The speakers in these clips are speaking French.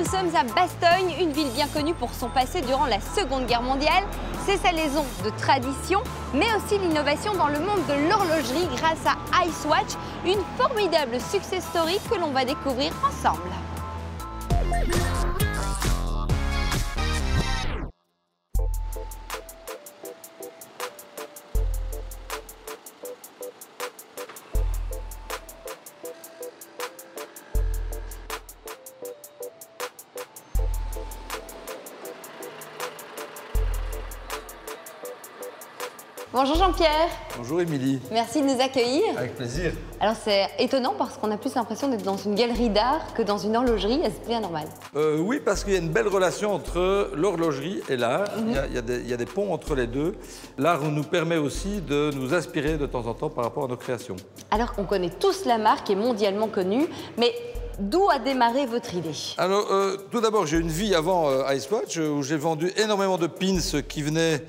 nous sommes à Bastogne, une ville bien connue pour son passé durant la Seconde Guerre mondiale, ses salaisons de tradition, mais aussi l'innovation dans le monde de l'horlogerie grâce à Icewatch, une formidable success story que l'on va découvrir ensemble. Bonjour Jean-Pierre. Bonjour Émilie. Merci de nous accueillir. Avec plaisir. Alors c'est étonnant parce qu'on a plus l'impression d'être dans une galerie d'art que dans une horlogerie. Est-ce bien normal? Oui, parce qu'il y a une belle relation entre l'horlogerie et l'art. Il y a des ponts entre les deux. L'art nous permet aussi de nous inspirer de temps en temps par rapport à nos créations. Alors qu'on connaît tous la marque, est mondialement connue, mais d'où a démarré votre idée? Alors, tout d'abord, j'ai une vie avant Icewatch où j'ai vendu énormément de pins qui venaient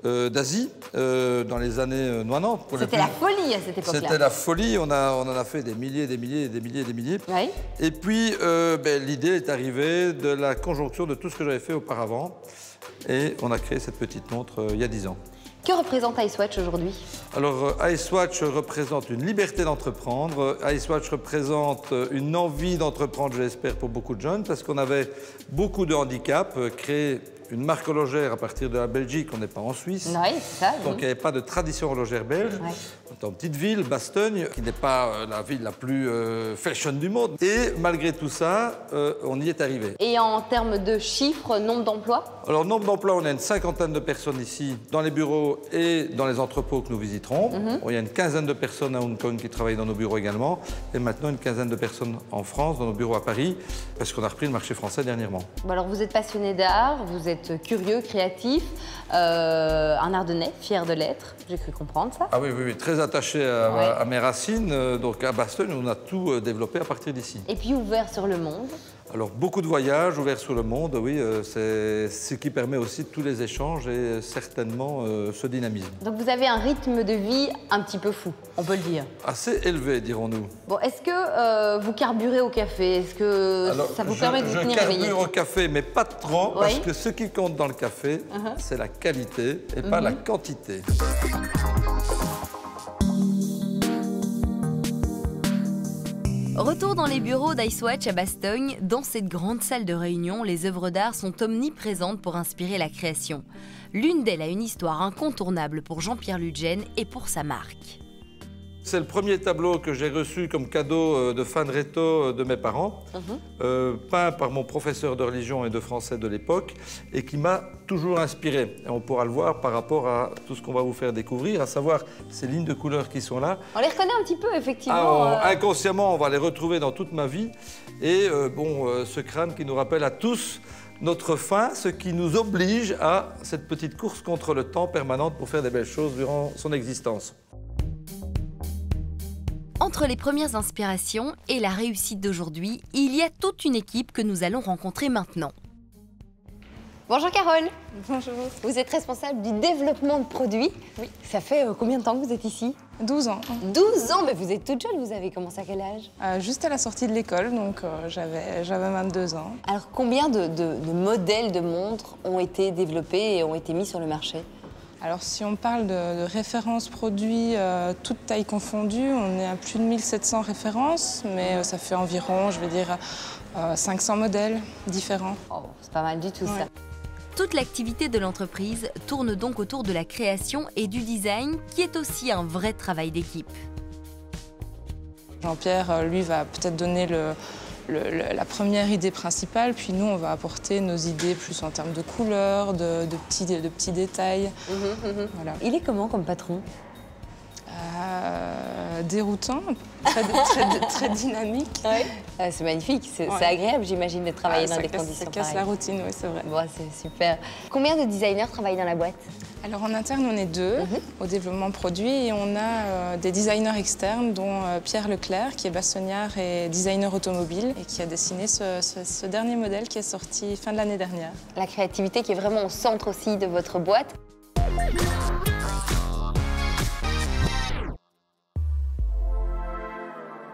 d'Asie dans les années 90. C'était la folie à cette époque-là. C'était la folie, on en a fait des milliers, des milliers, des milliers, des milliers. Oui. Et puis l'idée est arrivée de la conjonction de tout ce que j'avais fait auparavant et on a créé cette petite montre il y a 10 ans. Que représente Icewatch aujourd'hui? Alors Icewatch représente une liberté d'entreprendre, Icewatch représente une envie d'entreprendre, je l'espère, pour beaucoup de jeunes parce qu'on avait beaucoup de handicaps, créer une marque horlogère à partir de la Belgique, on n'est pas en Suisse. Oui, c'est ça. Donc il n'y avait pas de tradition horlogère belge. Ouais. On est en petite ville, Bastogne, qui n'est pas la ville la plus fashion du monde. Et malgré tout ça, on y est arrivé. Et en termes de chiffres, nombre d'emplois? Alors nombre d'emplois, on a une cinquantaine de personnes ici, dans les bureaux et dans les entrepôts que nous visiterons. Bon, il y a une quinzaine de personnes à Hong Kong qui travaillent dans nos bureaux également. Et maintenant une quinzaine de personnes en France, dans nos bureaux à Paris, parce qu'on a repris le marché français dernièrement. Bon, alors vous êtes passionné d'art, vous êtes curieux, créatif, un ardennais, fier de l'être, j'ai cru comprendre ça. Ah oui, oui, oui, très attaché à mes racines. Donc à Bastogne, on a tout développé à partir d'ici. Et puis ouvert sur le monde. Alors beaucoup de voyages ouverts sur le monde, oui, c'est ce qui permet aussi tous les échanges et certainement ce dynamisme. Donc vous avez un rythme de vie un petit peu fou, on peut le dire. Assez élevé, dirons-nous. Bon, est-ce que vous carburez au café? Est-ce que ça vous permet de vous tenir réveillé? Je carbure au café, mais pas trop, parce que ce qui compte dans le café, c'est la qualité et pas la quantité. Retour dans les bureaux d'Icewatch à Bastogne. Dans cette grande salle de réunion, les œuvres d'art sont omniprésentes pour inspirer la création. L'une d'elles a une histoire incontournable pour Jean-Pierre Ludgen et pour sa marque. C'est le premier tableau que j'ai reçu comme cadeau de fin de réto de mes parents, peint par mon professeur de religion et de français de l'époque, et qui m'a toujours inspiré. Et on pourra le voir par rapport à tout ce qu'on va vous faire découvrir, à savoir ces lignes de couleurs qui sont là. On les reconnaît un petit peu, effectivement. Inconsciemment, on va les retrouver dans toute ma vie. Et ce crâne qui nous rappelle à tous notre fin, ce qui nous oblige à cette petite course contre le temps permanente pour faire des belles choses durant son existence. Entre les premières inspirations et la réussite d'aujourd'hui, il y a toute une équipe que nous allons rencontrer maintenant. Bonjour Carole. Bonjour. Vous êtes responsable du développement de produits. Oui. Ça fait combien de temps que vous êtes ici? 12 ans. 12 ans, mais vous êtes toute jeune, vous avez commencé à quel âge? Juste à la sortie de l'école, donc j'avais 22 ans. Alors combien de modèles de montres ont été développés et ont été mis sur le marché? Alors si on parle de références produits, toutes tailles confondues, on est à plus de 1700 références, mais ça fait environ, je vais dire, 500 modèles différents. Oh, c'est pas mal du tout ça. Toute l'activité de l'entreprise tourne donc autour de la création et du design, qui est aussi un vrai travail d'équipe. Jean-Pierre, lui, va peut-être donner la première idée principale, puis nous, on va apporter nos idées plus en termes de couleurs, de petits détails. Voilà. Il est comment comme patron? Déroutant, très dynamique. Ouais. C'est magnifique, c'est agréable, j'imagine, de travailler dans des conditions pareilles. Ça casse la routine, oui, c'est vrai. Bon, c'est super. Combien de designers travaillent dans la boîte? Alors en interne, on est 2 au développement produit et on a des designers externes, dont Pierre Leclerc, qui est bastognard et designer automobile et qui a dessiné ce dernier modèle qui est sorti fin de l'année dernière. La créativité qui est vraiment au centre aussi de votre boîte.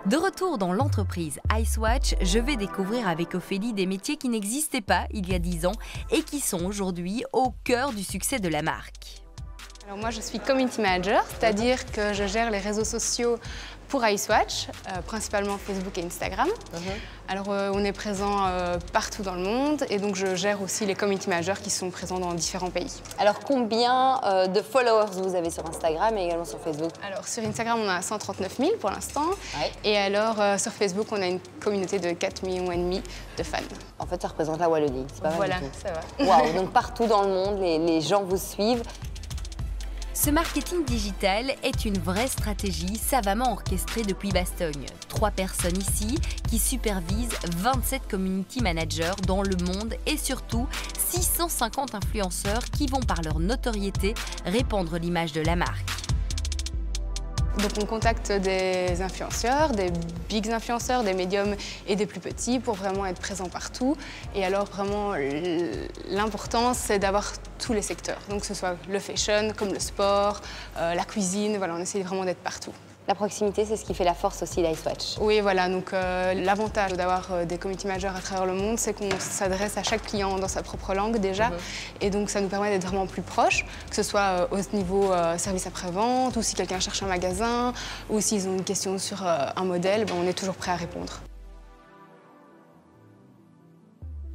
De retour dans l'entreprise Icewatch, je vais découvrir avec Ophélie des métiers qui n'existaient pas il y a 10 ans et qui sont aujourd'hui au cœur du succès de la marque. Alors moi je suis Community Manager, c'est-à-dire que je gère les réseaux sociaux pour Icewatch, principalement Facebook et Instagram. Alors on est présent partout dans le monde et donc je gère aussi les Community Managers qui sont présents dans différents pays. Alors combien de followers vous avez sur Instagram et également sur Facebook? Alors sur Instagram on a 139 000 pour l'instant et alors sur Facebook on a une communauté de 4,5 millions de fans. En fait ça représente la Wallonie, c'est pas mal Voilà, du tout. ça va. Waouh, donc partout dans le monde les gens vous suivent. Ce marketing digital est une vraie stratégie savamment orchestrée depuis Bastogne. 3 personnes ici qui supervisent 27 community managers dans le monde et surtout 650 influenceurs qui vont par leur notoriété répandre l'image de la marque. Donc on contacte des influenceurs, des big influenceurs, des médiums et des plus petits pour vraiment être présents partout. Et alors vraiment l'important c'est d'avoir tous les secteurs. Donc que ce soit le fashion, comme le sport, la cuisine, voilà, on essaie vraiment d'être partout. La proximité, c'est ce qui fait la force aussi d'Icewatch. Oui, voilà, donc l'avantage d'avoir des community managers à travers le monde, c'est qu'on s'adresse à chaque client dans sa propre langue déjà. Et donc ça nous permet d'être vraiment plus proches, que ce soit au niveau service après-vente, ou si quelqu'un cherche un magasin, ou s'ils ont une question sur un modèle, ben, on est toujours prêt à répondre.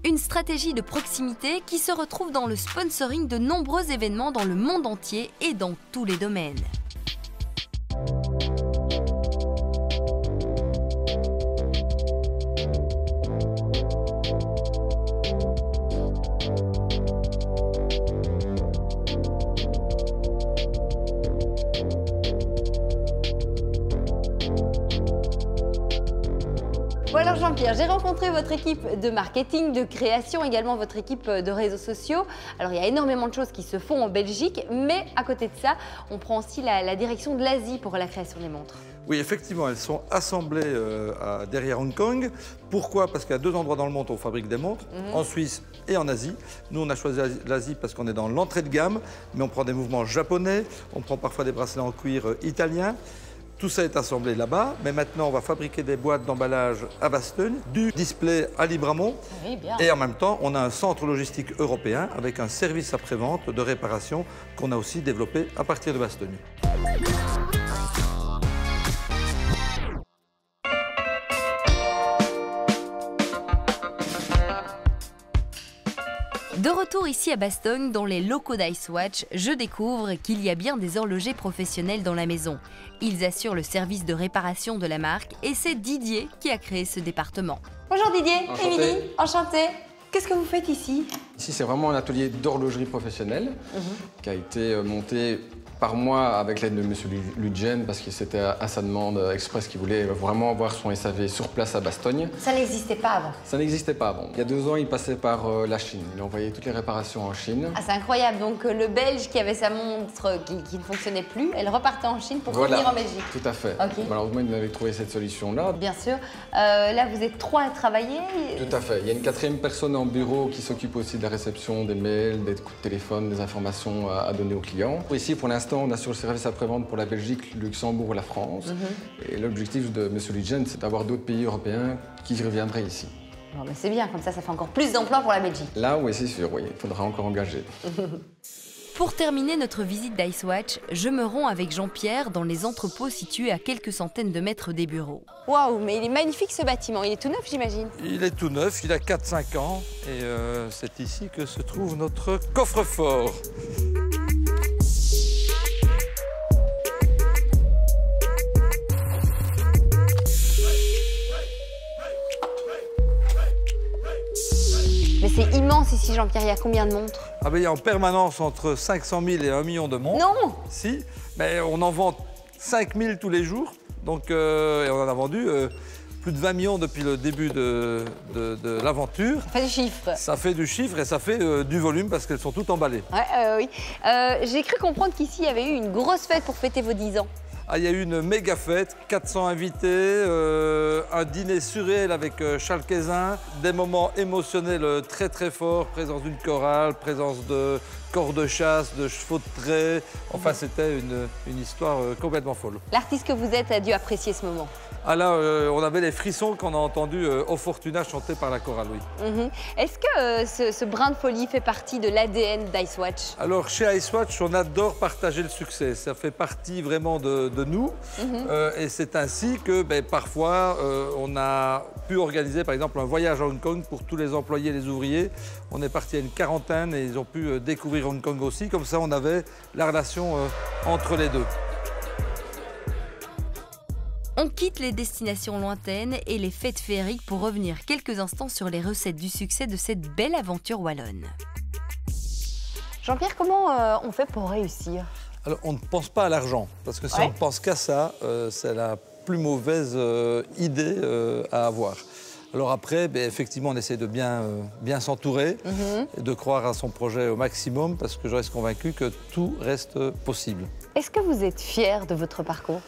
Une stratégie de proximité qui se retrouve dans le sponsoring de nombreux événements dans le monde entier et dans tous les domaines. Bon alors Jean-Pierre, j'ai rencontré votre équipe de marketing, de création, également votre équipe de réseaux sociaux. Alors il y a énormément de choses qui se font en Belgique, mais à côté de ça, on prend aussi la direction de l'Asie pour la création des montres. Oui, effectivement, elles sont assemblées derrière Hong Kong. Pourquoi? Parce qu'il y a 2 endroits dans le monde où on fabrique des montres, en Suisse et en Asie. Nous, on a choisi l'Asie parce qu'on est dans l'entrée de gamme, mais on prend des mouvements japonais, on prend parfois des bracelets en cuir italiens. Tout ça est assemblé là-bas, mais maintenant on va fabriquer des boîtes d'emballage à Bastogne, du display à Libramont, et en même temps on a un centre logistique européen avec un service après-vente de réparation qu'on a aussi développé à partir de Bastogne. De retour ici à Bastogne, dans les locaux d'Icewatch, je découvre qu'il y a bien des horlogers professionnels dans la maison. Ils assurent le service de réparation de la marque et c'est Didier qui a créé ce département. Bonjour Didier, Émilie, enchantée. Qu'est-ce que vous faites ici? Ici, c'est vraiment un atelier d'horlogerie professionnelle qui a été monté par moi avec l'aide de M. Ludgen parce que c'était à sa demande express qu'il voulait vraiment avoir son SAV sur place à Bastogne. Ça n'existait pas avant? Ça n'existait pas avant. Il y a 2 ans, il passait par la Chine. Il envoyait toutes les réparations en Chine. Ah, c'est incroyable. Donc le Belge qui avait sa montre qui ne fonctionnait plus, elle repartait en Chine pour revenir en Belgique. Tout à fait. Okay. Malheureusement, il avait trouvé cette solution-là. Bien sûr. Là, vous êtes 3 à travailler. Tout à fait. Il y a une 4e personne en bureau qui s'occupe aussi de la réception des mails, des coups de téléphone, des informations à donner aux clients. Ici, pour l'instant, on assure le service après-vente pour la Belgique, le Luxembourg et la France. Et l'objectif de M. Ludgen, c'est d'avoir d'autres pays européens qui reviendraient ici. Bon, mais c'est bien, comme ça fait encore plus d'emplois pour la Belgique. Là, oui, c'est sûr, oui. Il faudra encore engager. Pour terminer notre visite d'Icewatch, je me rends avec Jean-Pierre dans les entrepôts situés à quelques centaines de mètres des bureaux. Waouh, mais il est magnifique ce bâtiment. Il est tout neuf, j'imagine? Il est tout neuf, il a 4-5 ans et c'est ici que se trouve notre coffre-fort. Mais c'est immense ici, Jean-Pierre. Il y a combien de montres? Ah ben, il y a en permanence entre 500 000 et 1 million de montres. Non! Si, mais on en vend 5 000 tous les jours. Donc, et on en a vendu plus de 20 millions depuis le début de l'aventure. Ça fait du chiffre. Ça fait du chiffre et ça fait du volume parce qu'elles sont toutes emballées. Ouais, oui. J'ai cru comprendre qu'ici, il y avait eu une grosse fête pour fêter vos 10 ans. Ah, il y a eu une méga fête, 400 invités, un dîner surréel avec Charles Quézin, des moments émotionnels très très forts, présence d'une chorale, présence de corps de chasse, de chevaux de trait. Enfin, c'était une histoire complètement folle. L'artiste que vous êtes a dû apprécier ce moment. Ah là, on avait les frissons qu'on a entendu Au Fortuna chanté par la chorale, oui. Est-ce que ce brin de folie fait partie de l'ADN d'Icewatch? Alors, chez Icewatch, on adore partager le succès. Ça fait partie vraiment de nous. Et c'est ainsi que parfois, on a pu organiser, par exemple, un voyage à Hong Kong pour tous les employés et les ouvriers. On est parti à une quarantaine et ils ont pu découvrir Hong Kong aussi. Comme ça, on avait la relation entre les deux. On quitte les destinations lointaines et les fêtes féeriques pour revenir quelques instants sur les recettes du succès de cette belle aventure wallonne. Jean-Pierre, comment on fait pour réussir? Alors, on ne pense pas à l'argent, parce que si on ne pense qu'à ça, c'est la plus mauvaise idée à avoir. Alors après, effectivement, on essaie de bien s'entourer, et de croire à son projet au maximum, parce que je reste convaincu que tout reste possible. Est-ce que vous êtes fier de votre parcours?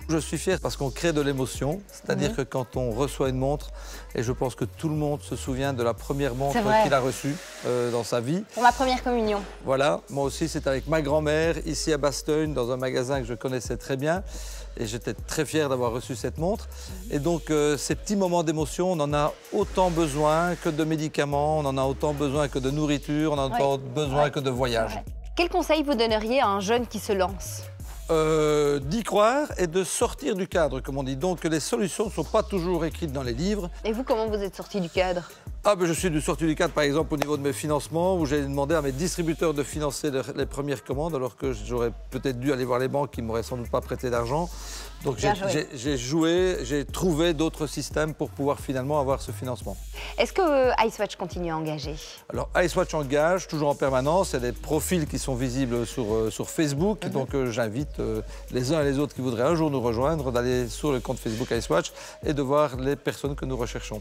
Je suis fier parce qu'on crée de l'émotion, c'est-à-dire que quand on reçoit une montre, et je pense que tout le monde se souvient de la première montre qu'il a reçue dans sa vie. Pour ma première communion. Voilà, moi aussi c'est avec ma grand-mère, ici à Bastogne, dans un magasin que je connaissais très bien. Et j'étais très fier d'avoir reçu cette montre. Et donc ces petits moments d'émotion, on en a autant besoin que de médicaments, on en a autant besoin que de nourriture, on en a autant besoin que de voyage. Quel conseil vous donneriez à un jeune qui se lance? D'y croire et de sortir du cadre, comme on dit. Donc les solutions ne sont pas toujours écrites dans les livres. Et vous, comment vous êtes sorti du cadre? Je suis sorti du cadre, par exemple, au niveau de mes financements, où j'ai demandé à mes distributeurs de financer les premières commandes, alors que j'aurais peut-être dû aller voir les banques qui ne m'auraient sans doute pas prêté d'argent. Donc j'ai trouvé d'autres systèmes pour pouvoir finalement avoir ce financement. Est-ce que Icewatch continue à engager? Alors Icewatch engage toujours en permanence. Il y a des profils qui sont visibles sur Facebook. Donc j'invite les uns et les autres qui voudraient un jour nous rejoindre d'aller sur le compte Facebook Icewatch et de voir les personnes que nous recherchons.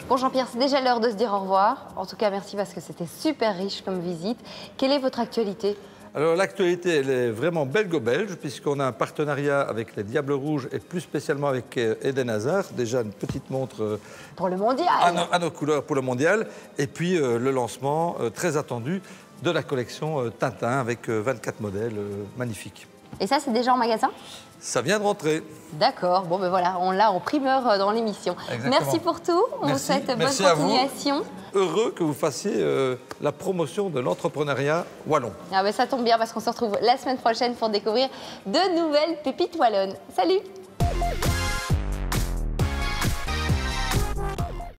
Bon Jean-Pierre, c'est déjà l'heure de se dire au revoir. En tout cas, merci parce que c'était super riche comme visite. Quelle est votre actualité? Alors l'actualité, elle est vraiment belgo-belge, puisqu'on a un partenariat avec les Diables Rouges et plus spécialement avec Eden Hazard. Déjà une petite montre pour le mondial. À nos couleurs pour le mondial. Et puis le lancement très attendu de la collection Tintin avec 24 modèles magnifiques. Et ça, c'est déjà en magasin? Ça vient de rentrer. D'accord. Bon, voilà, on l'a en primeur dans l'émission. Merci pour tout. On vous souhaite bonne continuation. Heureux que vous fassiez la promotion de l'entrepreneuriat wallon. Ça tombe bien parce qu'on se retrouve la semaine prochaine pour découvrir de nouvelles pépites wallonnes. Salut!